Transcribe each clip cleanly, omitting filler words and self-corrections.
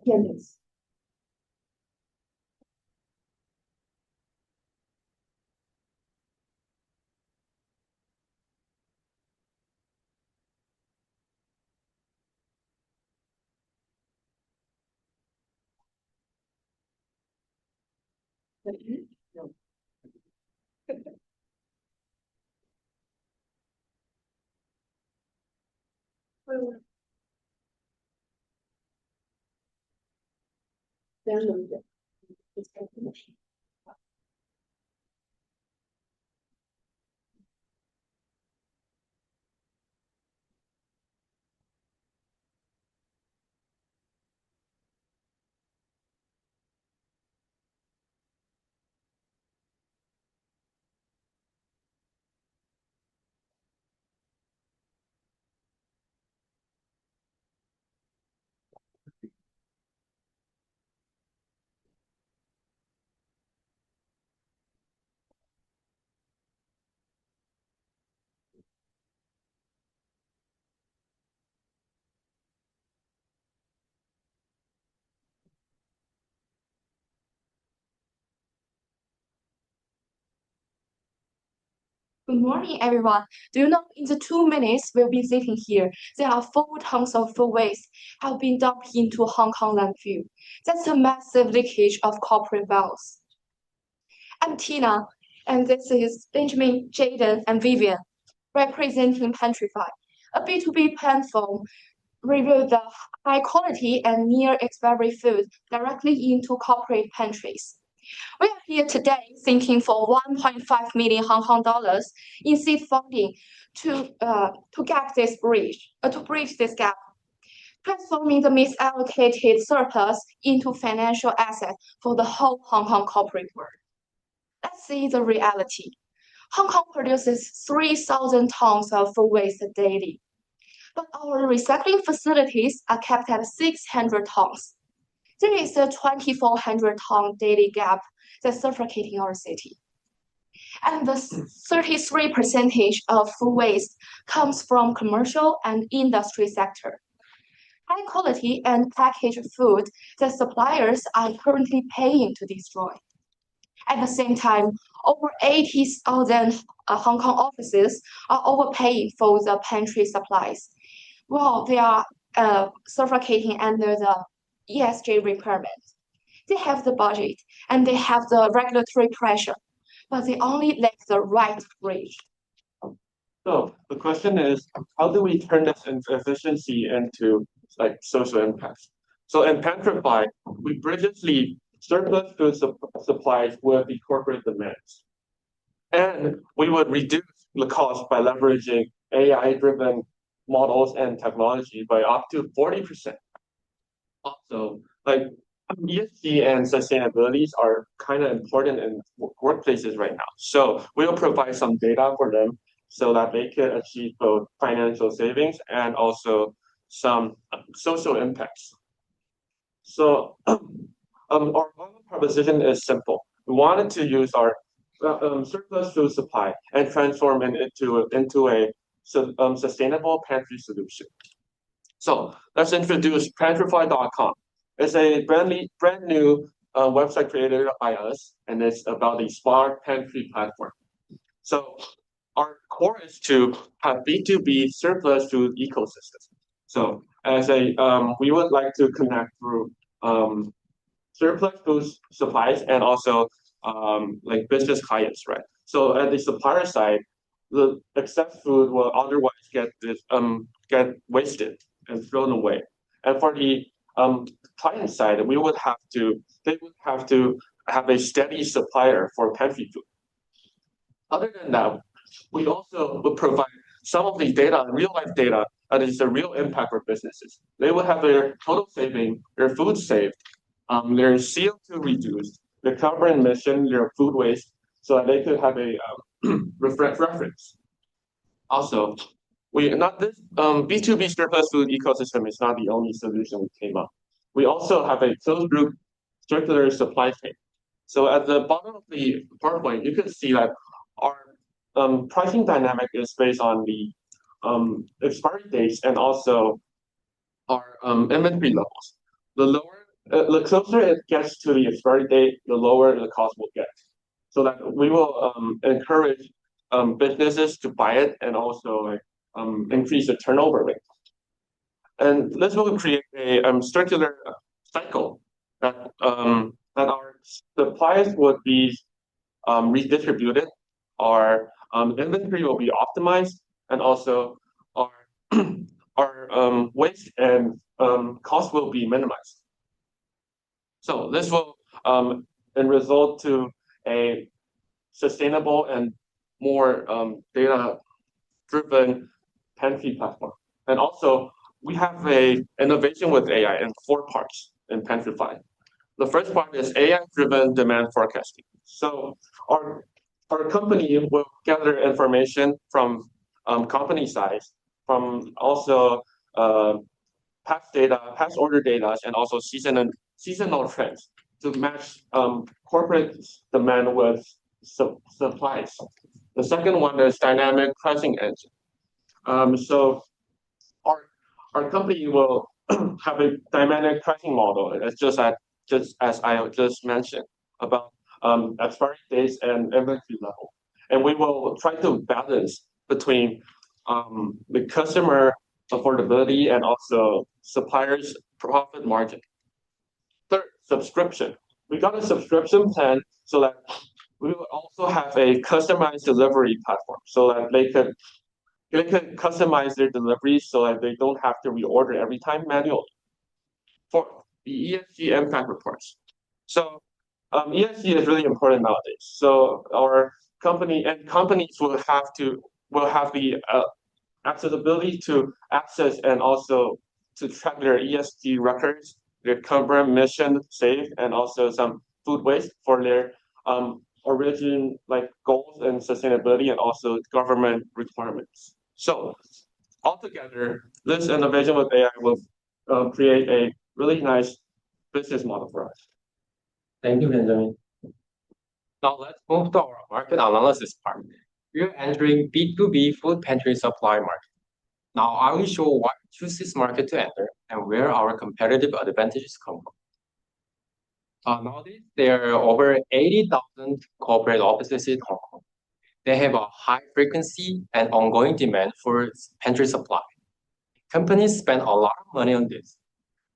Pianist. No. Well, there's no it's calculation. Good morning, everyone. Do you know in the 2 minutes we'll be sitting here, there are 4 tons of food waste have been dumped into Hong Kong landfill. That's a massive leakage of corporate wealth. I'm Tina, and this is Benjamin, Jaden, and Vivian, representing Pantryfy, a B2B platform review the high quality and near expiry food directly into corporate pantries. We are here today thinking for 1.5 million Hong Kong dollars in seed funding to gap this bridge, to bridge this gap, transforming the misallocated surplus into financial asset for the whole Hong Kong corporate world. Let's see the reality. Hong Kong produces 3,000 tons of food waste daily, but our recycling facilities are kept at 600 tons. There is a 2,400-ton daily gap that's suffocating our city. And the 33% of food waste comes from commercial and industry sector. High quality and packaged food that suppliers are currently paying to destroy. At the same time, over 80,000 Hong Kong offices are overpaying for the pantry supplies, while they are suffocating under the ESG requirements. They have the budget and they have the regulatory pressure, but they only lack the right bridge. So the question is, how do we turn this efficiency into like social impacts? So in Petrify, we bridge the surplus food supplies with the corporate demands. And we would reduce the cost by leveraging AI-driven models and technology by up to 40%. Also, like ESG and sustainability are kind of important in workplaces right now. So we'll provide some data for them so that they can achieve both financial savings and also some social impacts. So our value proposition is simple. We wanted to use our surplus food supply and transform it into a sustainable pantry solution. So let's introduce Pantryfy.com. It's a brand new website created by us, and it's about the smart pantry platform. So our core is to have B2B surplus food ecosystem. So as a we would like to connect through surplus food supplies and also like business clients, right? So at the supplier side, the excess food will otherwise get wasted and thrown away. And for the client side, they would have to have a steady supplier for pantry food. Other than that, we also would provide some of the data, real life data, that is the real impact for businesses. They will have their total saving, their food saved, their CO2 reduced, their carbon emission, their food waste, so that they could have a reference. Also, we not this B2B surplus food ecosystem is not the only solution we came up. We also have a closed loop circular supply chain. So at the bottom of the PowerPoint, you can see that our pricing dynamic is based on the expiry dates and also our inventory levels. the closer it gets to the expiry date, the lower the cost will get. So that we will encourage businesses to buy it and also like increase the turnover rate. And this will create a circular cycle that our supplies would be redistributed, our inventory will be optimized, and also our our waste and cost will be minimized. So this will and result to a sustainable and more data-driven pantry platform. And also, we have a innovation with AI in four parts in Pantrify. The first part is AI-driven demand forecasting. So our company will gather information from company size, from also uh, past data, past order data, and also seasonal trends to match corporate demand with supplies. The second one is dynamic pricing engine. So our our company will have a dynamic pricing model. It's just as I just mentioned about expiry dates and inventory level, and we will try to balance between the customer affordability and also suppliers profit margin. Third, subscription. We got a subscription plan so that we will also have a customized delivery platform so that they can customize their deliveries so that they don't have to reorder every time manually. Fourth, the ESG impact reports. So ESG is really important nowadays. So our companies will have the accessibility to access and also to track their ESG records, their carbon emission saved, and also some food waste for their origin like goals and sustainability and also government requirements. So altogether, this innovation with AI will create a really nice business model for us. Thank you, Benjamin. Now let's move to our market analysis part. We are entering B2B food pantry supply market. Now I will show why we choose this market to enter and where our competitive advantages come from. Nowadays, there are over 80,000 corporate offices in Hong Kong. They have a high frequency and ongoing demand for pantry supply. Companies spend a lot of money on this,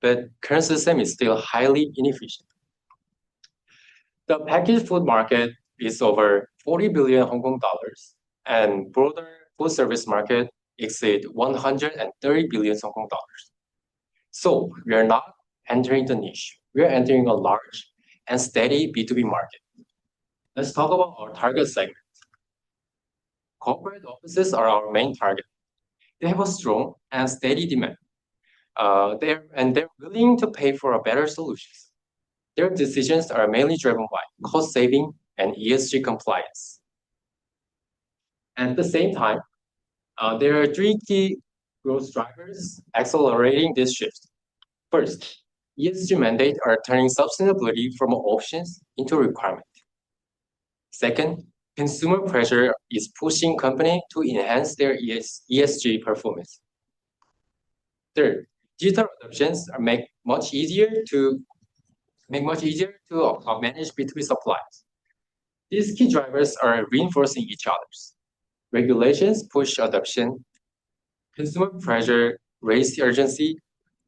but current system is still highly inefficient. The packaged food market is over 40 billion Hong Kong dollars, and broader food service market exceed 130 billion Hong Kong dollars. So we are not entering the niche. We are entering a large and steady B2B market. Let's talk about our target segment. Corporate offices are our main target. They have a strong and steady demand. They're willing to pay for a better solutions. Their decisions are mainly driven by cost saving and ESG compliance. At the same time, there are three key growth drivers accelerating this shift. First, ESG mandates are turning sustainability from options into requirement. Second, consumer pressure is pushing companies to enhance their ESG performance. Third, digital adoptions are make much easier to manage B2B supplies. These key drivers are reinforcing each other's. Regulations push adoption, consumer pressure raise the urgency,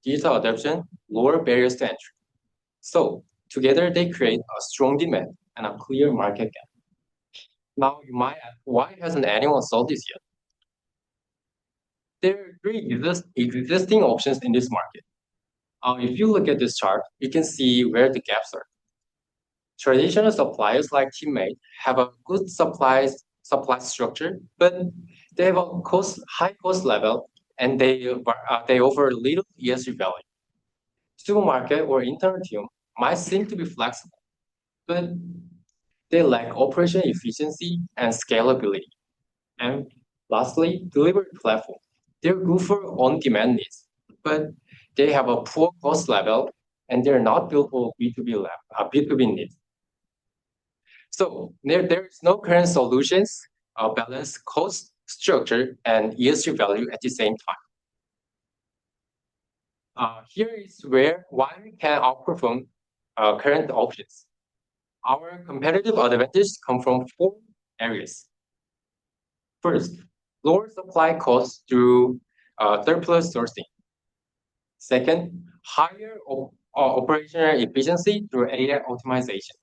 digital adoption lower barriers to entry. So together they create a strong demand and a clear market gap. Now you might ask, why hasn't anyone solved this yet? There are three existing options in this market. If you look at this chart, you can see where the gaps are. Traditional suppliers like Teammate have a good supply structure, but they have a high cost level and they offer little ESG value. Supermarket or internal team might seem to be flexible, but they lack operation efficiency and scalability. And lastly, delivery platform. They're good for on-demand needs, but they have a poor cost level and they're not built for B2B needs. So there is no current solutions balance cost, structure, and ESG value at the same time. Here is why we can outperform current options. Our competitive advantages come from 4 areas. First, lower supply costs through surplus sourcing. Second, higher operational efficiency through AI optimization.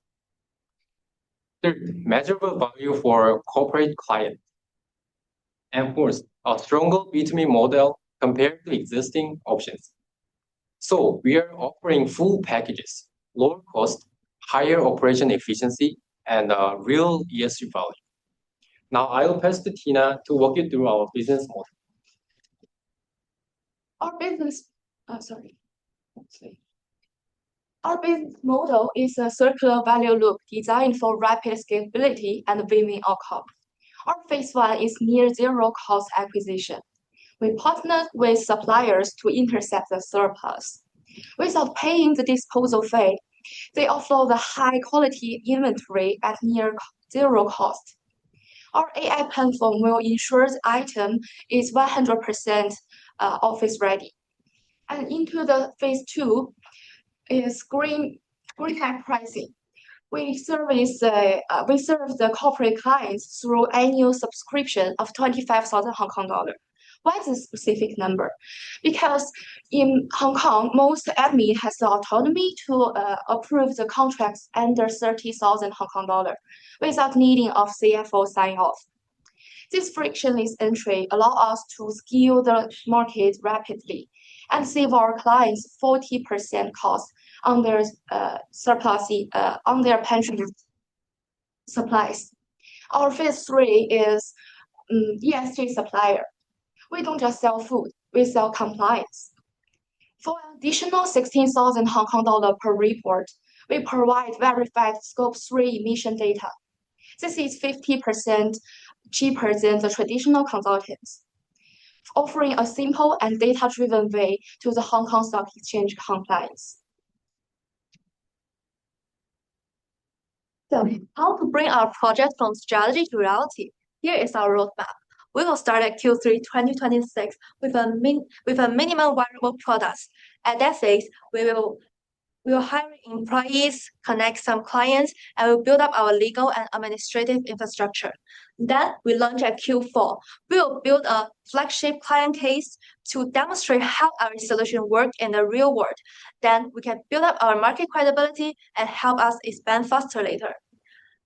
Third, measurable value for corporate clients. And fourth, a stronger B2B model compared to existing options. So we are offering full packages, lower cost, higher operation efficiency, and real ESG value. Now I will pass to Tina to walk you through our business model. Our business, sorry. Our business model is a circular value loop designed for rapid scalability and winning outcome. Our phase 1 is near zero cost acquisition. We partner with suppliers to intercept the surplus. Without paying the disposal fee, they offload the high quality inventory at near zero cost. Our AI platform will ensure the item is 100% office ready. And into the phase 2 is green tech pricing. We serve the corporate clients through annual subscription of 25,000 Hong Kong dollar. Why this specific number? Because in Hong Kong, most admin has the autonomy to approve the contracts under 30,000 Hong Kong dollar without needing of CFO sign off. This frictionless entry allows us to scale the market rapidly and save our clients 40% cost on their on their pension supplies. Our phase 3 is ESG supplier. We don't just sell food, we sell compliance. For an additional 16,000 Hong Kong dollar per report, we provide verified Scope 3 emission data. This is 50% cheaper than the traditional consultants, offering a simple and data-driven way to the Hong Kong Stock Exchange compliance. So, how to bring our project from strategy to reality? Here is our roadmap. We will start at Q3 2026 with a minimum viable products. At that phase, we will hire employees, connect some clients, and we'll build up our legal and administrative infrastructure. Then we launch at Q4. We will build a flagship client case to demonstrate how our solution works in the real world. Then we can build up our market credibility and help us expand faster later.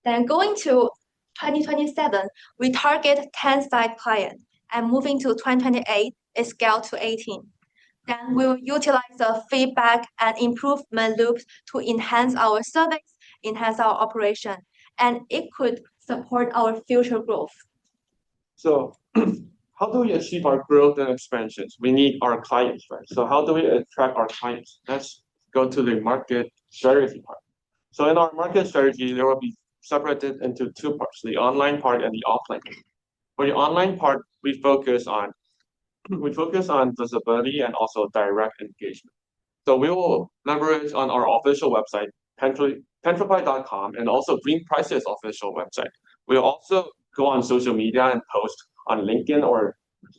Then going to 2027, we target 10 site clients, and moving to 2028, it scaled to 18. Then we will utilize the feedback and improvement loops to enhance our service, enhance our operation, and it could support our future growth. So how do we achieve our growth and expansions? We need our clients, right? So how do we attract our clients? Let's go to the market strategy part. So in our market strategy, there will be separated into 2 parts, the online part and the offline part. For the online part, we focus on visibility and also direct engagement. So we will leverage on our official website, Pentrify.com, and also Green Price's official website. We'll also go on social media and post on LinkedIn or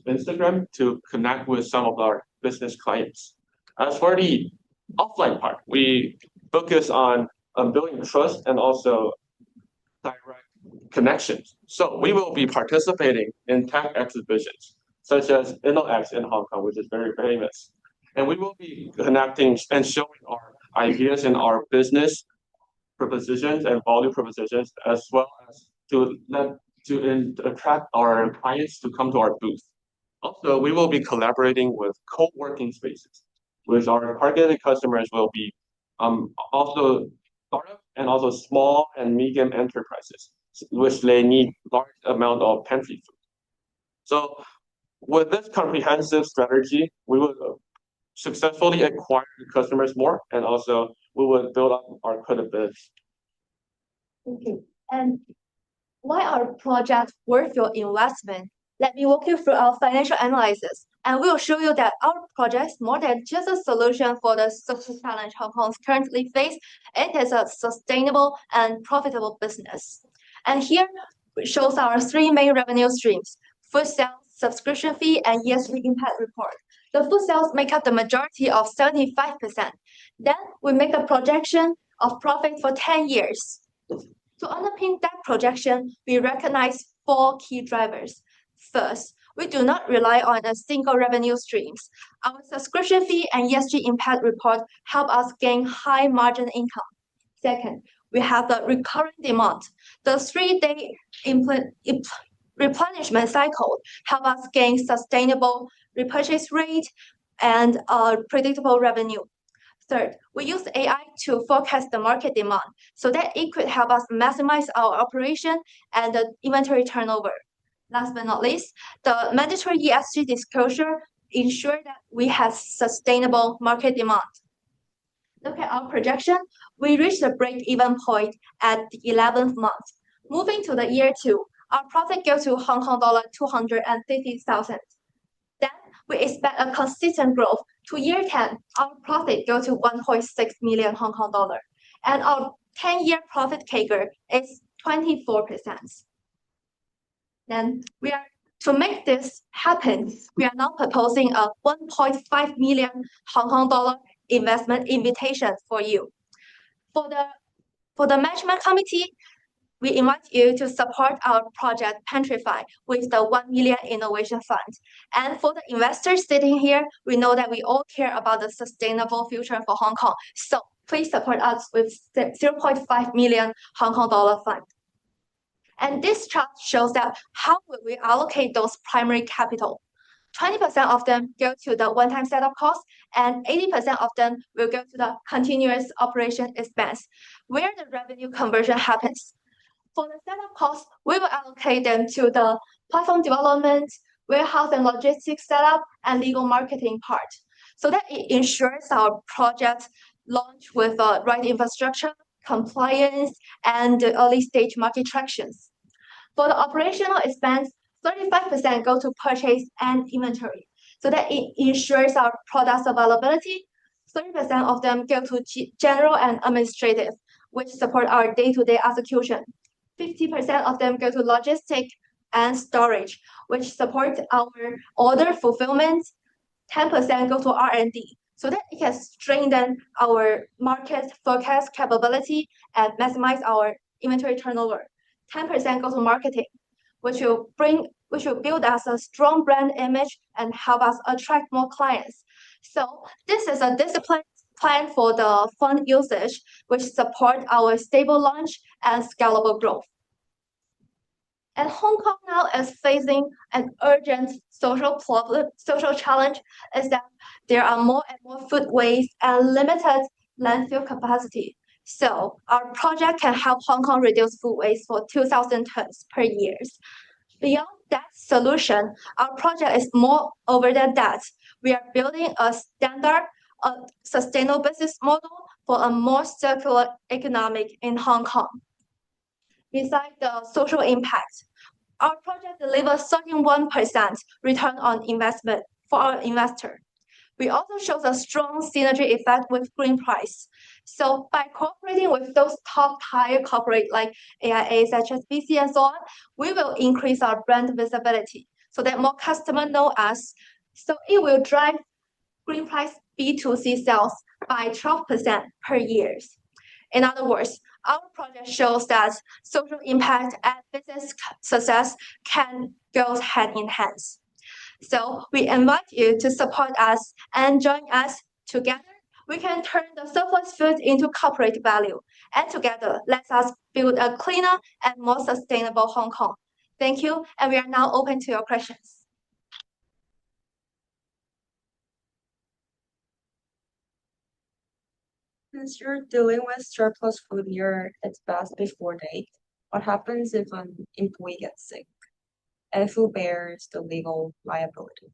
Instagram to connect with some of our business clients. As for the offline part, we focus on building trust and also direct connections. So we will be participating in tech exhibitions such as InnoX in Hong Kong, which is very famous. And we will be connecting and showing our ideas and our business propositions and value propositions, as well as to attract our clients to come to our booth. Also, we will be collaborating with co-working spaces, which our targeted customers will be also startup and also small and medium enterprises, which they need large amount of pantry food. So with this comprehensive strategy, we will successfully acquire customers more, and also we will build up our credibility. Thank you. And why our project worth your investment? Let me walk you through our financial analysis, and we will show you that our project is more than just a solution for the social challenge Hong Kong currently face. It is a sustainable and profitable business. And here shows our 3 main revenue streams: food sales, subscription fee, and ESG impact report. The food sales make up the majority of 75%. Then we make a projection of profit for 10 years. To underpin that projection, we recognize four key drivers. First, we do not rely on a single revenue streams. Our subscription fee and ESG impact report help us gain high margin income. Second, we have the recurring demand. The 3-day replenishment cycle help us gain sustainable repurchase rate and predictable revenue. Third, we use AI to forecast the market demand so that it could help us maximize our operation and the inventory turnover. Last but not least, the mandatory ESG disclosure ensure that we have sustainable market demand. Look at our projection. We reached the break-even point at the 11th month. Moving to the year 2, our profit goes to Hong Kong dollar 250,000. Then we expect a consistent growth. To year 10, our profit goes to 1.6 million Hong Kong dollar, and our 10-year profit CAGR is 24%. Then to make this happen, we are now proposing a 1.5 million Hong Kong dollar investment invitation for you. For the management committee, we invite you to support our project Pentrify with the 1 million innovation fund. And for the investors sitting here, we know that we all care about the sustainable future for Hong Kong. So please support us with 0.5 million Hong Kong dollar fund. And this chart shows that how will we allocate those primary capital. 20% of them go to the one-time setup cost, and 80% of them will go to the continuous operation expense, where the revenue conversion happens. For the setup costs, we will allocate them to the platform development, warehouse and logistics setup, and legal marketing part, so that it ensures our project launch with the right infrastructure, compliance, and early stage market tractions. For the operational expense, 35% go to purchase and inventory, so that it ensures our product's availability. 30% of them go to general and administrative, which support our day-to-day execution. 50% of them go to logistics and storage, which support our order fulfillment. 10% go to R&D, so that it can strengthen our market forecast capability and maximize our inventory turnover. 10% go to marketing, which will build us a strong brand image and help us attract more clients. So this is a disciplined plan for the fund usage, which support our stable launch and scalable growth. And Hong Kong now is facing an urgent social challenge, is that there are more and more food waste and limited landfill capacity. So our project can help Hong Kong reduce food waste for 2,000 tons per year. Beyond that solution, our project is more over than that. We are building a sustainable business model for a more circular economic in Hong Kong. Besides the social impact, our project delivers 31% return on investment for our investor. We also show a strong synergy effect with Green Price. So by cooperating with those top-tier corporate like AIA, HSBC, and so on, we will increase our brand visibility so that more customers know us. So it will drive Green Price B2C sales by 12% per year. In other words, our project shows that social impact and business success can go hand in hand. So we invite you to support us and join us. Together. We can turn the surplus food into corporate value, and together, let us build a cleaner and more sustainable Hong Kong. Thank you, and we are now open to your questions. Since you're dealing with surplus food near its best before date, what happens if an employee gets sick? And who bears the legal liability?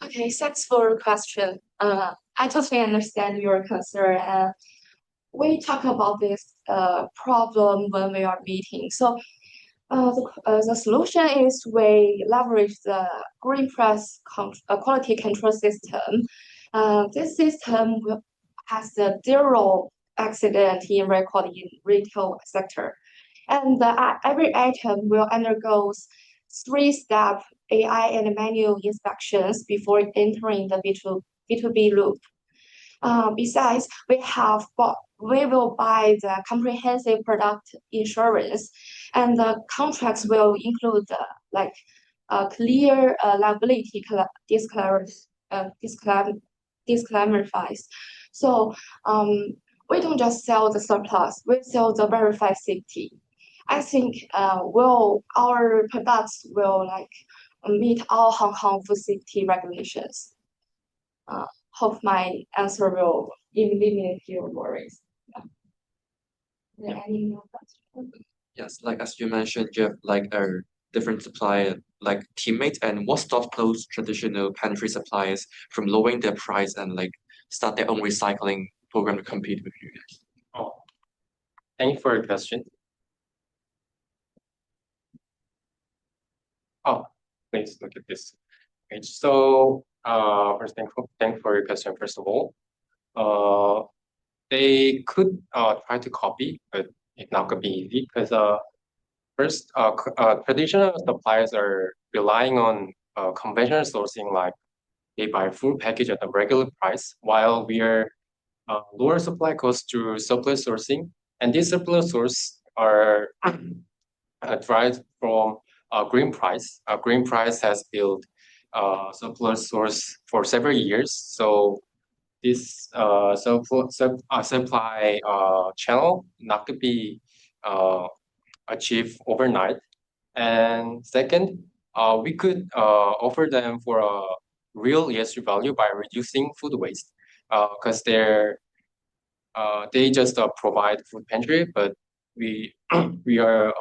Okay, thanks for your question. I totally understand your concern. We talk about this problem when we are meeting. So the solution is we leverage the Green Press quality control system. This system has a zero accident in record in retail sector. And every item will undergo 3-step AI and manual inspections before entering the B2B loop. Besides, we will buy the comprehensive product insurance, and the contracts will include like clear liability disclaimers. So we don't just sell the surplus; we sell the verified safety. I think will our products will meet all Hong Kong food safety regulations. Hope my answer will eliminate your worries. Yeah. Is there any more questions? Yes, like as you mentioned, you have like a different supplier like teammates, and what stops those traditional pantry suppliers from lowering their price and like start their own recycling program to compete with you guys? Oh, thank you for your question. Oh, please look at this page. So, first, thank for your question. First of all, they could try to copy, but it's not gonna be easy because first, traditional suppliers are relying on conventional sourcing, like they buy full package at the regular price, while we are lower supply cost through surplus sourcing, and these surplus source are derived from green price. Green price has built surplus source for several years, so this supply channel not to be achieved overnight. And second, we could offer them for a real ESG value by reducing food waste, because they just provide food pantry, but we we are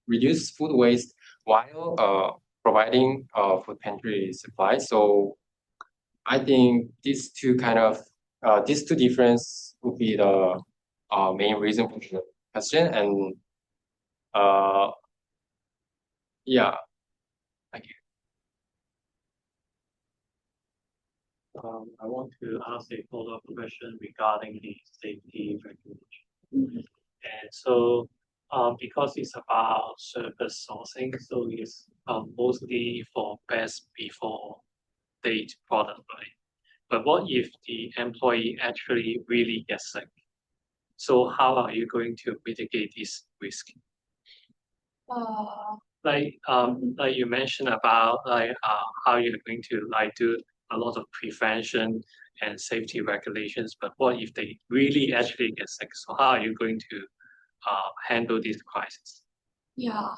reduce food waste while providing food pantry supply. So I think these two difference would be the main reason for the question. And uh, yeah, thank you. I want to ask a follow-up question regarding the safety regulation. And so, because it's about surface sourcing, so it's mostly for best before date product, right? But what if the employee actually really gets sick? So how are you going to mitigate this risk? Uh, Like you mentioned about how you're going to do a lot of prevention and safety regulations, but what if they really actually get sick? So how are you going to handle this crisis? yeah,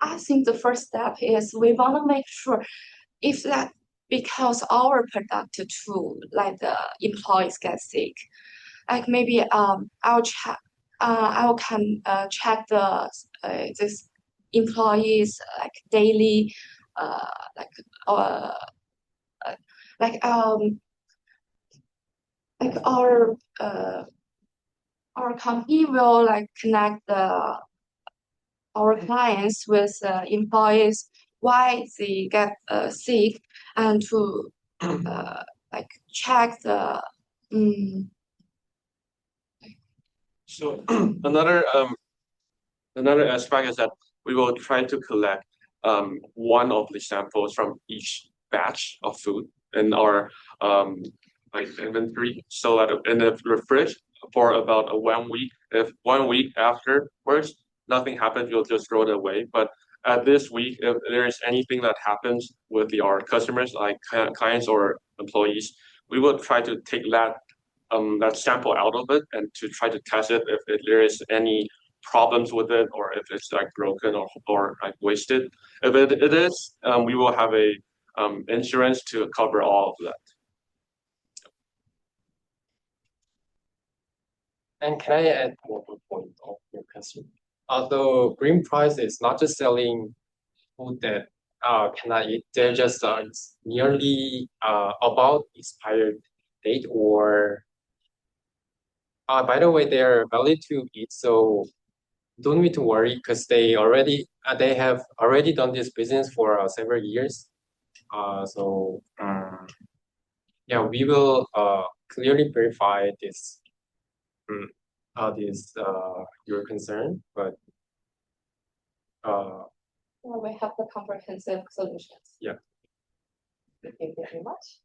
I think the first step is we want to make sure if that because our product too, like the employees get sick, like maybe I will can check this employees like daily uh like uh uh, like like our company will like connect our clients with employees why they get sick and to like check the um, So another aspect is that we will try to collect one of the samples from each batch of food in our like inventory, so that in the fridge for about a 1 week. If 1 week afterwards nothing happens, you'll just throw it away. But at this week, if there is anything that happens with our customers, like clients or employees, we will try to take that sample out of it and to try to test it if there is any problems with it or if it's like broken or like wasted. If it is, we will have a insurance to cover all of that. And can I add one more point of your question? Although green price is not just selling food that cannot eat, they're just it's nearly about expired date or by the way, they are valid to eat, so don't need to worry because they have already done this business for several years. So yeah, we will clearly verify mm, this your concern, but uh, Well, we have the comprehensive solutions. Yeah. Thank you very much.